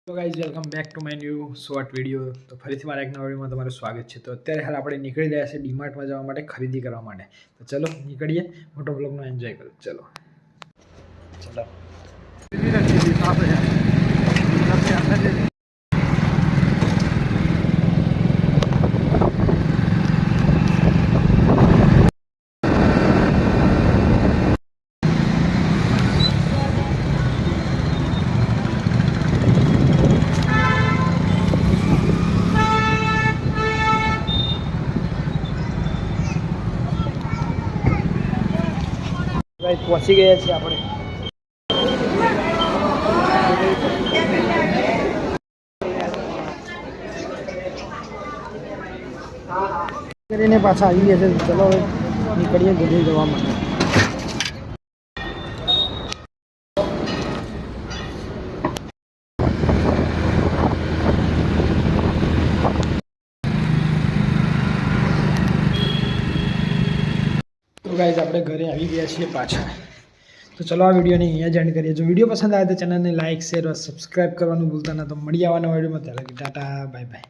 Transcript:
તો guys welcome back to my new short video. તો ફરીથી મારા એક નવા વિડીયોમાં તમારું સ્વાગત છે. તો અત્યારે હાલ આપણે નીકળી રહ્યા છે ડીમાર્ટમાં જવા માટે, ખરીદી કરવા માટે. તો ચલો નીકળીએ, મોટો બ્લોગનો એન્જોય કરો. ચલો પહોંચી ગયા છીએ આપણે. કરીને પાછા આવી ગયા છે. ચલો હવે નીકળીએ ઘરે જવા માટે. તો ગાઈઝ આપણે ઘરે આવી ગયા છીએ પાછા. તો ચલો આ વિડીયોને અહીંયા જ એન્ડ કરીએ. જો વિડીયો પસંદ આવે તો ચેનલને લાઇક શેર સબસ્ક્રાઈબ કરવાનું ભૂલતા ના. તો મળી આવવાના વિડીયોમાં. ત્યારે ટાટા બાય બાય.